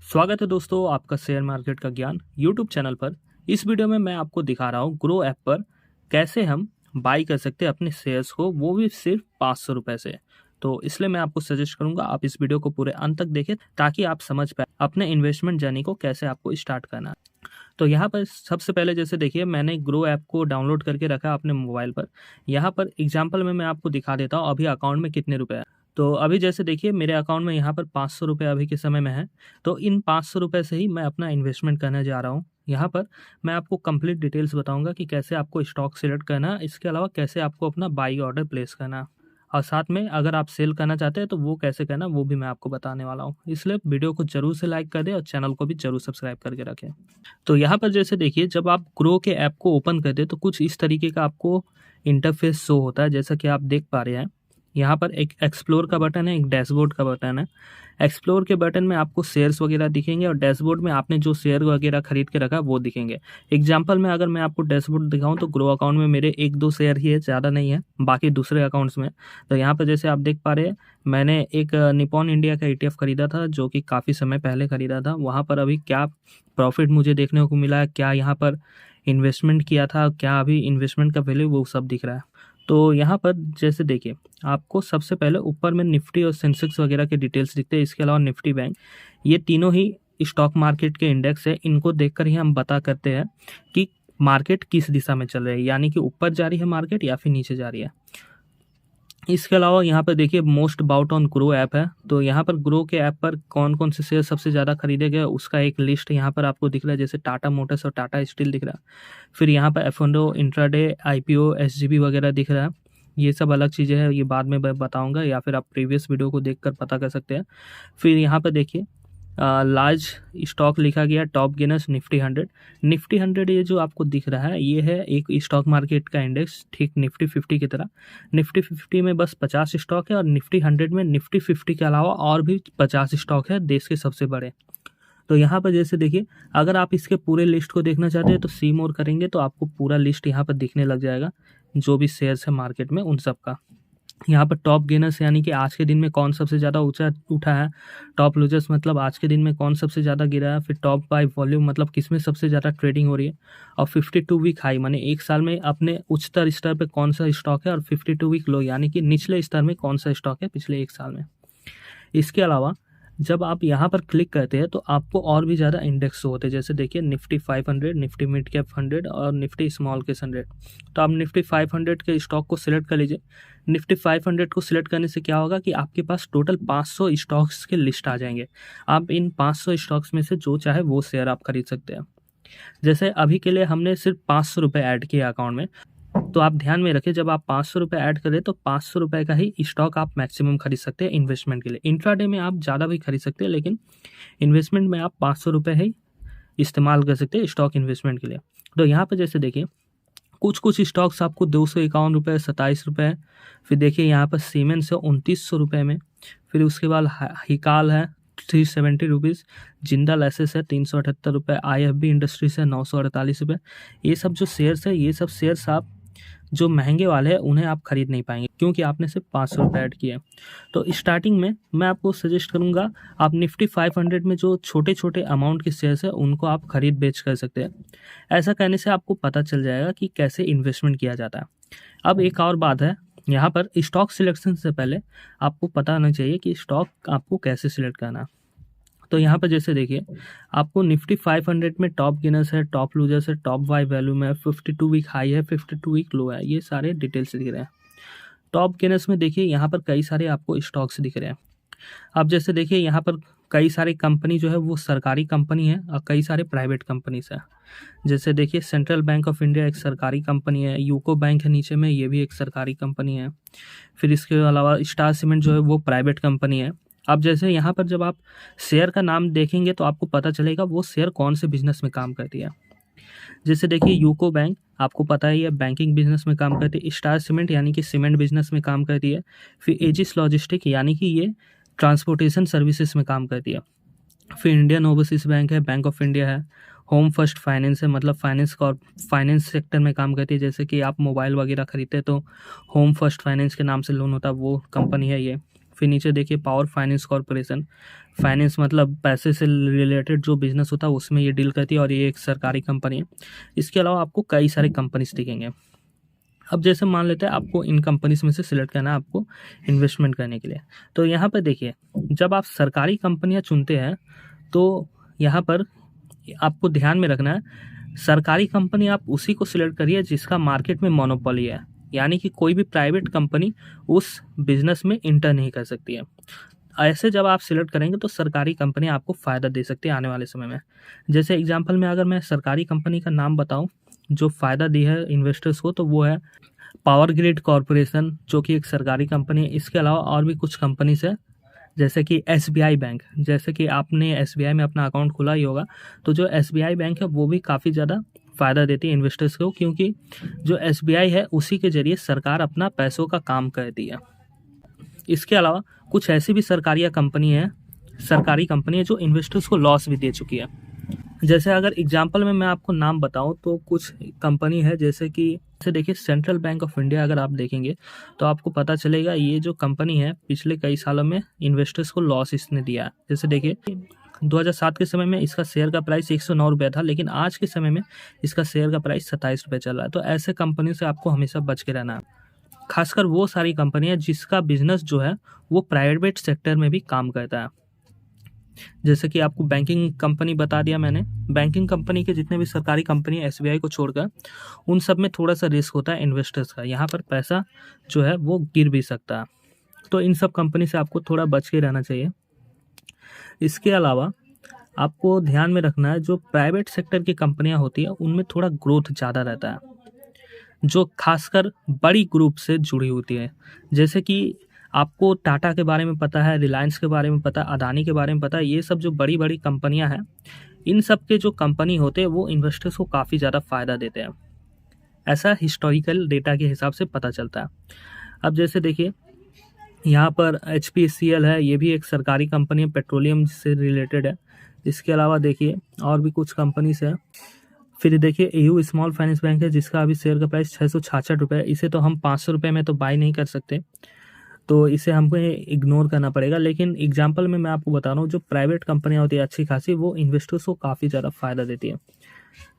स्वागत है दोस्तों आपका शेयर मार्केट का ज्ञान यूट्यूब चैनल पर। इस वीडियो में मैं आपको दिखा रहा हूँ ग्रो ऐप पर कैसे हम बाई कर सकते हैं अपने शेयर्स को, वो भी सिर्फ 500 रुपये से। तो इसलिए मैं आपको सजेस्ट करूंगा आप इस वीडियो को पूरे अंत तक देखें ताकि आप समझ पाए अपने इन्वेस्टमेंट जर्नी को कैसे आपको स्टार्ट करना है। तो यहाँ पर सबसे पहले जैसे देखिए मैंने ग्रो ऐप को डाउनलोड करके रखा अपने मोबाइल पर। यहाँ पर एग्जाम्पल में मैं आपको दिखा देता हूँ अभी अकाउंट में कितने रुपए हैं। तो अभी जैसे देखिए मेरे अकाउंट में यहाँ पर 500 रुपये अभी के समय में है। तो इन 500 रुपये से ही मैं अपना इन्वेस्टमेंट करने जा रहा हूँ। यहाँ पर मैं आपको कंप्लीट डिटेल्स बताऊंगा कि कैसे आपको स्टॉक सिलेक्ट करना है, इसके अलावा कैसे आपको अपना बाई ऑर्डर प्लेस करना है, और साथ में अगर आप सेल करना चाहते हैं तो वो कैसे करना वो भी मैं आपको बताने वाला हूँ। इसलिए वीडियो को जरूर से लाइक कर दें और चैनल को भी जरूर सब्सक्राइब करके रखें। तो यहाँ पर जैसे देखिए जब आप ग्रो के ऐप को ओपन कर दें तो कुछ इस तरीके का आपको इंटरफेस शो होता है, जैसा कि आप देख पा रहे हैं। यहाँ पर एक एक्सप्लोर का बटन है, एक डैशबोर्ड का बटन है। एक्सप्लोर के बटन में आपको शेयर्स वगैरह दिखेंगे और डैशबोर्ड में आपने जो शेयर वगैरह खरीद के रखा वो दिखेंगे। एग्जांपल में अगर मैं आपको डैशबोर्ड दिखाऊं तो ग्रो अकाउंट में मेरे 1-2 शेयर ही है, ज़्यादा नहीं है, बाकी दूसरे अकाउंट्स में। तो यहाँ पर जैसे आप देख पा रहे हैं मैंने एक निपॉन इंडिया का ETF खरीदा था जो कि काफ़ी समय पहले खरीदा था। वहाँ पर अभी क्या प्रॉफिट मुझे देखने को मिला है, क्या यहाँ पर इन्वेस्टमेंट किया था, क्या अभी इन्वेस्टमेंट का वैल्यू, वो सब दिख रहा है। तो यहाँ पर जैसे देखिए आपको सबसे पहले ऊपर में निफ्टी और सेंसेक्स वगैरह के डिटेल्स दिखते हैं। इसके अलावा निफ्टी बैंक, ये तीनों ही स्टॉक मार्केट के इंडेक्स है। इनको देखकर ही हम बता करते हैं कि मार्केट किस दिशा में चल रही है, यानी कि ऊपर जा रही है मार्केट या फिर नीचे जा रही है। इसके अलावा यहाँ पर देखिए most bought on Groww app है। तो यहाँ पर ग्रो के ऐप पर कौन कौन से शेयर सबसे ज़्यादा खरीदे गए उसका एक लिस्ट यहाँ पर आपको दिख रहा है, जैसे टाटा मोटर्स और टाटा स्टील दिख रहा है। फिर यहाँ पर F&O, इंट्राडे, IPO, SGB वगैरह दिख रहा है। ये सब अलग चीज़ें हैं, ये बाद में मैं बताऊँगा, या फिर आप प्रीवियस वीडियो को देख कर पता कर सकते हैं। फिर यहाँ पर देखिए लार्ज स्टॉक लिखा गया टॉप गेनर्स निफ्टी 100। ये जो आपको दिख रहा है ये है एक स्टॉक मार्केट का इंडेक्स, ठीक निफ्टी 50 की तरह। निफ्टी 50 में बस 50 स्टॉक है और निफ्टी 100 में निफ्टी 50 के अलावा और भी 50 स्टॉक है, देश के सबसे बड़े। तो यहाँ पर जैसे देखिए अगर आप इसके पूरे लिस्ट को देखना चाहते हैं तो सी मोर करेंगे तो आपको पूरा लिस्ट यहाँ पर दिखने लग जाएगा, जो भी शेयर्स है मार्केट में उन सब का। यहाँ पर टॉप गेनर्स यानी कि आज के दिन में कौन सबसे ज़्यादा ऊंचा उठा है, टॉप लूजर्स मतलब आज के दिन में कौन सबसे ज़्यादा गिरा है, फिर टॉप बाय वॉल्यूम मतलब किसमें सबसे ज़्यादा ट्रेडिंग हो रही है, और 52 वीक हाई माने एक साल में अपने उच्चतर स्तर पे कौन सा स्टॉक है, और 52 वीक लो यानी कि निचले स्तर में कौन सा स्टॉक है पिछले एक साल में। इसके अलावा जब आप यहाँ पर क्लिक करते हैं तो आपको और भी ज़्यादा इंडेक्स होते हैं, जैसे देखिए निफ्टी 500, निफ्टी मिड कैप 100 और निफ्टी स्मॉल कैप 100। तो आप निफ्टी 500 के स्टॉक को सिलेक्ट कर लीजिए। निफ्टी 500 को सिलेक्ट करने से क्या होगा कि आपके पास टोटल 500 स्टॉक्स के लिस्ट आ जाएंगे। आप इन 500 स्टॉक्स में से जो चाहे वो शेयर आप खरीद सकते हैं। जैसे अभी के लिए हमने सिर्फ 500 रुपये ऐड किए अकाउंट में, तो आप ध्यान में रखें जब आप 500 रुपये ऐड करें तो 500 रुपये का ही स्टॉक आप मैक्सिमम खरीद सकते हैं इन्वेस्टमेंट के लिए। इंट्राडे में आप ज़्यादा भी खरीद सकते हैं, लेकिन इन्वेस्टमेंट में आप 500 रुपये ही इस्तेमाल कर सकते हैं स्टॉक इन्वेस्टमेंट के लिए। तो यहाँ पर जैसे देखिए कुछ स्टॉक्स आपको 251 रुपये, 27 रुपये। फिर देखिए यहाँ पर सीमेंस है 2900 रुपये में। फिर उसके बाद हिकाल है 370 रुपीज़, जिंदल एसएस है 378 रुपये, IFB इंडस्ट्रीज है 948 रुपये। ये सब जो शेयर्स है ये सब शेयर्स आप जो महंगे वाले हैं उन्हें आप खरीद नहीं पाएंगे क्योंकि आपने सिर्फ 500 रुपये ऐड किए। तो स्टार्टिंग में मैं आपको सजेस्ट करूंगा आप निफ्टी 500 में जो छोटे छोटे अमाउंट के शेयर्स है उनको आप खरीद बेच कर सकते हैं। ऐसा करने से आपको पता चल जाएगा कि कैसे इन्वेस्टमेंट किया जाता है। अब एक और बात है, यहाँ पर स्टॉक सिलेक्शन से पहले आपको पता होना चाहिए कि स्टॉक आपको कैसे सिलेक्ट करना है। तो यहाँ पर जैसे देखिए आपको निफ्टी 500 में टॉप गेनर्स है, टॉप लूजर्स है, टॉप बाय वैल्यूम है, 52 वीक हाई है, 52 वीक लो है, ये सारे डिटेल्स दिख रहे हैं। टॉप गेनर्स में देखिए यहाँ पर कई सारे आपको स्टॉक्स दिख रहे हैं। अब जैसे देखिए यहाँ पर कई सारी कंपनी जो है वो सरकारी कंपनी है और कई सारे प्राइवेट कंपनीज है। जैसे देखिए सेंट्रल बैंक ऑफ इंडिया एक सरकारी कंपनी है, यूको बैंक है नीचे में, ये भी एक सरकारी कंपनी है। फिर इसके अलावा स्टार सीमेंट जो है वो प्राइवेट कंपनी है। अब जैसे यहाँ पर जब आप शेयर का नाम देखेंगे तो आपको पता चलेगा वो शेयर कौन से बिजनेस में काम करती है। जैसे देखिए यूको बैंक आपको पता है ये बैंकिंग बिजनेस में काम करती है, स्टार सीमेंट यानी कि सीमेंट बिजनेस में काम करती है, फिर एजिस लॉजिस्टिक यानी कि ये ट्रांसपोर्टेशन सर्विसेज में काम करती है, फिर इंडियन ओवरसीज बैंक है, बैंक ऑफ इंडिया है, होम फर्स्ट फाइनेंस है मतलब फाइनेंस सेक्टर में काम करती है। जैसे कि आप मोबाइल वगैरह खरीदते हैं तो होम फर्स्ट फाइनेंस के नाम से लोन होता है, वो कंपनी है ये। फिर नीचे देखिए पावर फाइनेंस कॉर्पोरेशन, फाइनेंस मतलब पैसे से रिलेटेड जो बिजनेस होता है उसमें ये डील करती है और ये एक सरकारी कंपनी है। इसके अलावा आपको कई सारे कंपनीज दिखेंगे। अब जैसे मान लेते हैं आपको इन कंपनीज में से सिलेक्ट करना है आपको इन्वेस्टमेंट करने के लिए। तो यहाँ पर देखिए जब आप सरकारी कंपनियाँ चुनते हैं तो यहाँ पर आपको ध्यान में रखना है सरकारी कंपनी आप उसी को सिलेक्ट करिए जिसका मार्केट में मोनोपोली है, यानी कि कोई भी प्राइवेट कंपनी उस बिजनेस में इंटर नहीं कर सकती है। ऐसे जब आप सिलेक्ट करेंगे तो सरकारी कंपनी आपको फ़ायदा दे सकती है आने वाले समय में। जैसे एग्जांपल में अगर मैं सरकारी कंपनी का नाम बताऊं जो फ़ायदा दी है इन्वेस्टर्स को, तो वो है पावर ग्रिड कॉरपोरेशन जो कि एक सरकारी कंपनी है। इसके अलावा और भी कुछ कंपनीज है जैसे कि SBI बैंक, जैसे कि आपने SBI में अपना अकाउंट खुला ही होगा, तो जो SBI बैंक है वो भी काफ़ी ज़्यादा फ़ायदा देती है इन्वेस्टर्स को, क्योंकि जो SBI है उसी के ज़रिए सरकार अपना पैसों का काम करती है। इसके अलावा कुछ ऐसी भी सरकारी कंपनी है जो इन्वेस्टर्स को लॉस भी दे चुकी है। जैसे अगर एग्जांपल में मैं आपको नाम बताऊं तो कुछ कंपनी है जैसे देखिए सेंट्रल बैंक ऑफ इंडिया, अगर आप देखेंगे तो आपको पता चलेगा ये जो कंपनी है पिछले कई सालों में इन्वेस्टर्स को लॉस इसने दिया है। जैसे देखिए 2007 के समय में इसका शेयर का प्राइस 109 रुपये था, लेकिन आज के समय में इसका शेयर का प्राइस 27 रुपये चल रहा है। तो ऐसे कंपनी से आपको हमेशा बच के रहना है, खासकर वो सारी कंपनियां जिसका बिजनेस जो है वो प्राइवेट सेक्टर में भी काम करता है। जैसे कि आपको बैंकिंग कंपनी बता दिया मैंने, बैंकिंग कंपनी के जितने भी सरकारी कंपनी है SBI को छोड़कर उन सब में थोड़ा सा रिस्क होता है इन्वेस्टर्स का, यहाँ पर पैसा जो है वो गिर भी सकता है। तो इन सब कंपनी से आपको थोड़ा बच के रहना चाहिए। इसके अलावा आपको ध्यान में रखना है जो प्राइवेट सेक्टर की कंपनियां होती है उनमें थोड़ा ग्रोथ ज़्यादा रहता है, जो खासकर बड़ी ग्रुप से जुड़ी होती है। जैसे कि आपको टाटा के बारे में पता है, रिलायंस के बारे में पता है, अदानी के बारे में पता है, ये सब जो बड़ी बड़ी कंपनियां हैं इन सब के जो कंपनी होते हैं वो इन्वेस्टर्स को काफ़ी ज़्यादा फ़ायदा देते हैं। ऐसा हिस्टोरिकल डेटा के हिसाब से पता चलता है। अब जैसे देखिए यहाँ पर HPCL है, ये भी एक सरकारी कंपनी है, पेट्रोलियम से रिलेटेड है। इसके अलावा देखिए और भी कुछ कंपनीज है। फिर देखिए AU स्मॉल फाइनेंस बैंक है जिसका अभी शेयर का प्राइस 666 रुपये है। इसे तो हम 500 रुपये में तो बाई नहीं कर सकते, तो इसे हमको इग्नोर करना पड़ेगा। लेकिन एग्जांपल में मैं आपको बता रहा हूँ जो प्राइवेट कंपनियाँ होती है अच्छी खासी, वो इन्वेस्टर्स को काफ़ी ज़्यादा फ़ायदा देती है।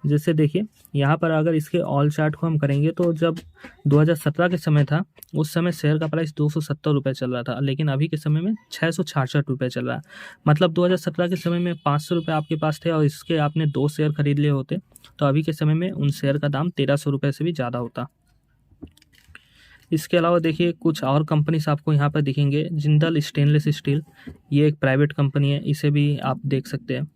जैसे देखिए यहाँ पर अगर इसके ऑल चार्ट को हम करेंगे तो जब 2017 के समय था उस समय शेयर का प्राइस 270 रुपये चल रहा था, लेकिन अभी के समय में 666 रुपये चल रहा है। मतलब 2017 के समय में 500 रुपये आपके पास थे और इसके आपने 2 शेयर खरीद लिए होते तो अभी के समय में उन शेयर का दाम 1300 रुपये से भी ज़्यादा होता। इसके अलावा देखिए कुछ और कंपनीज आपको यहाँ पर दिखेंगे। जिंदल स्टेनलेस स्टील, ये एक प्राइवेट कंपनी है, इसे भी आप देख सकते हैं।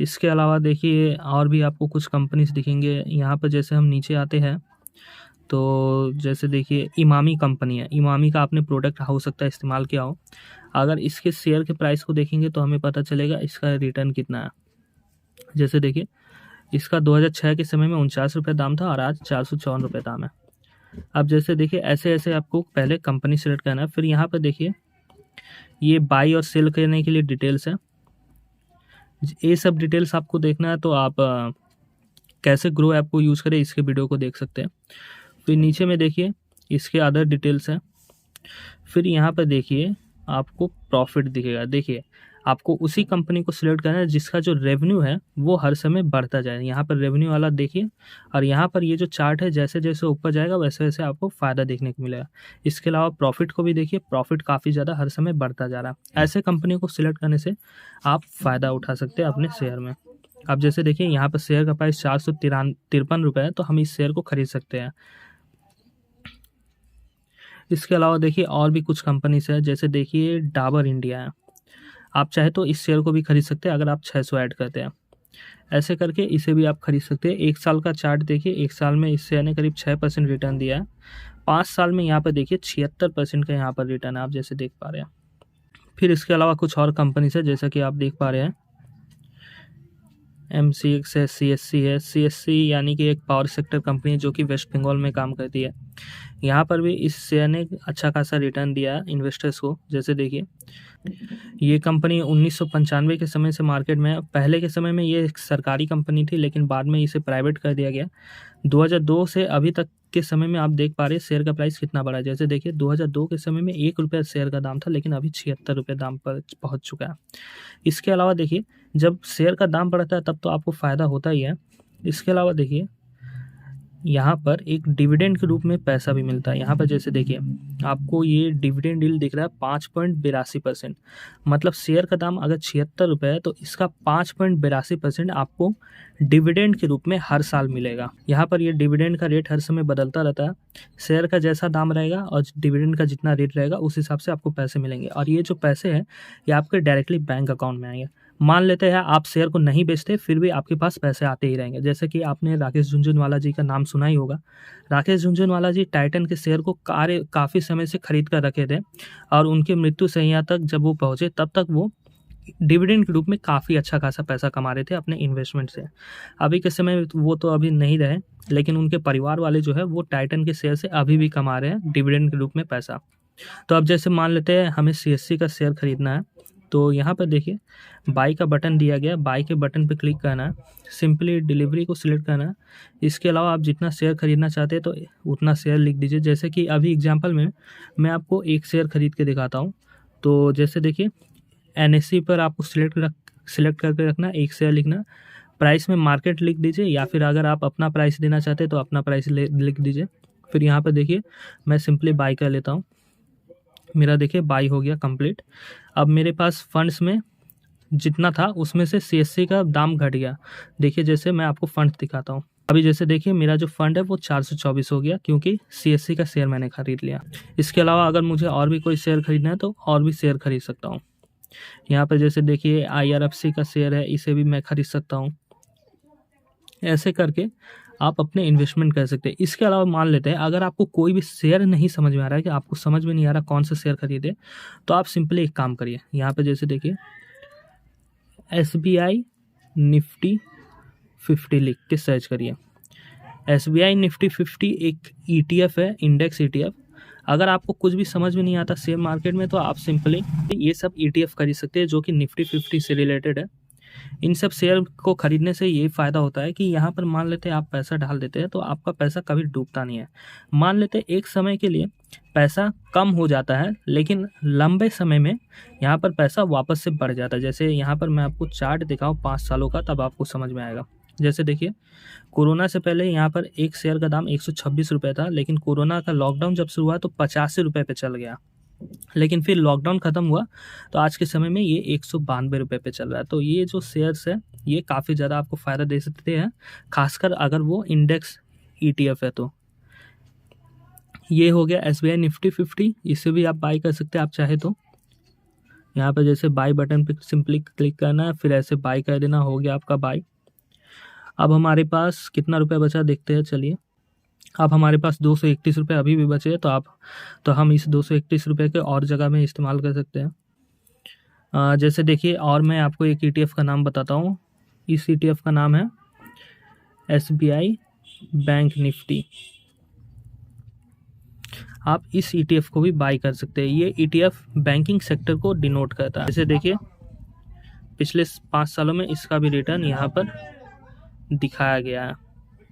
इसके अलावा देखिए और भी आपको कुछ कंपनीज दिखेंगे यहाँ पर। जैसे हम नीचे आते हैं तो जैसे देखिए इमामी कंपनी है, इमामी का आपने प्रोडक्ट हो सकता है इस्तेमाल किया हो। अगर इसके शेयर के प्राइस को देखेंगे तो हमें पता चलेगा इसका रिटर्न कितना है। जैसे देखिए इसका 2006 के समय में 49 रुपये दाम था और आज 454 रुपये दाम है। अब जैसे देखिए ऐसे ऐसे आपको पहले कंपनी सेलेक्ट करना है। फिर यहाँ पर देखिए ये बाई और सेल करने के लिए डिटेल्स है। ये सब डिटेल्स आपको देखना है तो आप कैसे ग्रो ऐप को यूज़ करें इसके वीडियो को देख सकते हैं। फिर नीचे में देखिए इसके अदर डिटेल्स हैं। फिर यहाँ पर देखिए आपको प्रॉफिट दिखेगा। देखिए आपको उसी कंपनी को सिलेक्ट करना है जिसका जो रेवेन्यू है वो हर समय बढ़ता जाए। यहाँ पर रेवेन्यू वाला देखिए और यहाँ पर ये जो चार्ट है जैसे जैसे ऊपर जाएगा वैसे वैसे आपको फ़ायदा देखने को मिलेगा। इसके अलावा प्रॉफिट को भी देखिए, प्रॉफिट काफ़ी ज़्यादा हर समय बढ़ता जा रहा है। ऐसे कंपनी को सिलेक्ट करने से आप फ़ायदा उठा सकते हैं अपने शेयर में। अब जैसे देखिए यहाँ पर शेयर का प्राइस 453 रुपये है तो हम इस शेयर को खरीद सकते हैं। इसके अलावा देखिए और भी कुछ कंपनीज है, जैसे देखिए डाबर इंडिया है। आप चाहे तो इस शेयर को भी खरीद सकते हैं अगर आप 600 ऐड करते हैं। ऐसे करके इसे भी आप खरीद सकते हैं। 1 साल का चार्ट देखिए, 1 साल में इस शेयर ने करीब 6% रिटर्न दिया है। 5 साल में यहाँ पर देखिए 76% का यहाँ पर रिटर्न है, आप जैसे देख पा रहे हैं। फिर इसके अलावा कुछ और कंपनीज है जैसा कि आप देख पा रहे हैं। MCX है, CSC है। CSC यानी कि एक पावर सेक्टर कंपनी है जो कि वेस्ट बंगाल में काम करती है। यहाँ पर भी इस शेयर ने अच्छा खासा रिटर्न दिया है इन्वेस्टर्स को। जैसे देखिए ये कंपनी 1995 के समय से मार्केट में है। पहले के समय में ये एक सरकारी कंपनी थी लेकिन बाद में इसे प्राइवेट कर दिया गया। 2002 से अभी तक के समय में आप देख पा रहे हैं शेयर का प्राइस कितना बढ़ा है। जैसे देखिए 2002 के समय में 1 रुपया शेयर का दाम था, लेकिन अभी 76 रुपये दाम पर पहुंच चुका है। इसके अलावा देखिए जब शेयर का दाम बढ़ता है तब तो आपको फ़ायदा होता ही है। इसके अलावा देखिए यहाँ पर एक डिविडेंड के रूप में पैसा भी मिलता है। यहाँ पर जैसे देखिए आपको ये डिविडेंड यील्ड दिख रहा है 5.82%। मतलब शेयर का दाम अगर 76 रुपये है तो इसका 5.82% आपको डिविडेंड के रूप में हर साल मिलेगा। यहाँ पर ये डिविडेंड का रेट हर समय बदलता रहता है। शेयर का जैसा दाम रहेगा और डिविडेंड का जितना रेट रहेगा उस हिसाब से आपको पैसे मिलेंगे, और ये जो पैसे हैं ये आपके डायरेक्टली बैंक अकाउंट में आएंगे। मान लेते हैं आप शेयर को नहीं बेचते फिर भी आपके पास पैसे आते ही रहेंगे। जैसे कि आपने राकेश झुनझुनवाला जी का नाम सुना ही होगा। राकेश झुनझुनवाला जी टाइटन के शेयर को काफ़ी समय से खरीद कर रखे थे, और उनकी मृत्यु संज्ञा तक जब वो पहुँचे तब तक वो डिविडेंड के रूप में काफ़ी अच्छा खासा पैसा कमा रहे थे अपने इन्वेस्टमेंट से। अभी के समय में वो तो अभी नहीं रहे, लेकिन उनके परिवार वाले जो है वो टाइटन के शेयर से अभी भी कमा रहे हैं डिविडेंड के रूप में पैसा। तो अब जैसे मान लेते हैं हमें CSC का शेयर खरीदना है, तो यहाँ पर देखिए बाई का बटन दिया गया, बाई के बटन पे क्लिक करना है, सिंपली डिलीवरी को सिलेक्ट करना है। इसके अलावा आप जितना शेयर खरीदना चाहते हैं तो उतना शेयर लिख दीजिए। जैसे कि अभी एग्जांपल में मैं आपको एक शेयर खरीद के दिखाता हूँ। तो जैसे देखिए NSE पर आपको सिलेक्ट करके रखना, एक शेयर लिखना, प्राइस में मार्केट लिख दीजिए, या फिर अगर आप अपना प्राइस देना चाहते हैं तो अपना प्राइस लिख दीजिए। फिर यहाँ पर देखिए मैं सिंपली बाई कर लेता हूँ। मेरा देखिए बाई हो गया कंप्लीट। अब मेरे पास फंड्स में जितना था उसमें से CSC का दाम घट गया। देखिए जैसे मैं आपको फंड दिखाता हूँ। अभी जैसे देखिए मेरा जो फंड है वो 424 हो गया, क्योंकि CSC का शेयर मैंने खरीद लिया। इसके अलावा अगर मुझे और भी कोई शेयर खरीदना है तो और भी शेयर खरीद सकता हूँ। यहाँ पर जैसे देखिए IRFC का शेयर है, इसे भी मैं खरीद सकता हूँ। ऐसे करके आप अपने इन्वेस्टमेंट कर सकते हैं। इसके अलावा मान लेते हैं अगर आपको कोई भी शेयर नहीं समझ में आ रहा है, कि आपको समझ में नहीं आ रहा कौन सा शेयर खरीदे, तो आप सिंपली एक काम करिए। यहाँ पे जैसे देखिए SBI निफ्टी 50 लिख के सर्च करिए। SBI निफ्टी 50 एक ETF है, इंडेक्स ETF। अगर आपको कुछ भी समझ में नहीं आता शेयर मार्केट में तो आप सिंपली ये सब ETF खरीद सकते हैं जो कि निफ्टी 50 से रिलेटेड है। इन सब शेयर को खरीदने से ये फ़ायदा होता है कि यहाँ पर मान लेते हैं आप पैसा डाल देते हैं तो आपका पैसा कभी डूबता नहीं है। मान लेते हैं एक समय के लिए पैसा कम हो जाता है, लेकिन लंबे समय में यहाँ पर पैसा वापस से बढ़ जाता है। जैसे यहाँ पर मैं आपको चार्ट दिखाऊँ 5 सालों का, तब आपको समझ में आएगा। जैसे देखिए कोरोना से पहले यहाँ पर एक शेयर का दाम 126 रुपये था, लेकिन कोरोना का लॉकडाउन जब शुरू हुआ तो 85 रुपये पे चल गया। लेकिन फिर लॉकडाउन ख़त्म हुआ तो आज के समय में ये 192 रुपये पे चल रहा है। तो ये जो शेयर्स है ये काफ़ी ज़्यादा आपको फ़ायदा दे सकते हैं, खासकर अगर वो इंडेक्स ETF है। तो ये हो गया SBI निफ्टी 50, इसे भी आप बाई कर सकते हैं आप चाहे तो। यहाँ पर जैसे बाई बटन पे सिंपली क्लिक करना है, फिर ऐसे बाई कर देना, हो गया आपका बाई। अब हमारे पास कितना रुपया बचा देखते हैं, चलिए। अब हमारे पास 231 रुपये अभी भी बचे हैं, तो हम इस 231 रुपये के और जगह में इस्तेमाल कर सकते हैं। जैसे देखिए और मैं आपको एक ETF का नाम बताता हूँ। इस ETF का नाम है SBI बैंक निफ्टी। आप इस ETF को भी बाई कर सकते हैं। ये ETF बैंकिंग सेक्टर को डिनोट करता है। जैसे देखिए पिछले 5 सालों में इसका भी रिटर्न यहाँ पर दिखाया गया है,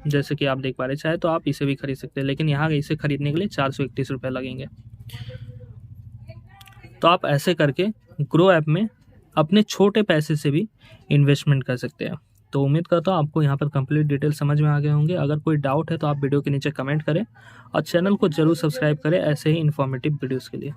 जैसे कि आप देख पा रहे हैं। चाहे तो आप इसे भी खरीद सकते हैं, लेकिन यहाँ इसे खरीदने के लिए 431 रुपये लगेंगे। तो आप ऐसे करके ग्रो ऐप में अपने छोटे पैसे से भी इन्वेस्टमेंट कर सकते हैं। तो उम्मीद करता हूँ आपको यहाँ पर कंप्लीट डिटेल समझ में आ गए होंगे। अगर कोई डाउट है तो आप वीडियो के नीचे कमेंट करें और चैनल को जरूर सब्सक्राइब करें ऐसे ही इन्फॉर्मेटिव वीडियोज़ के लिए।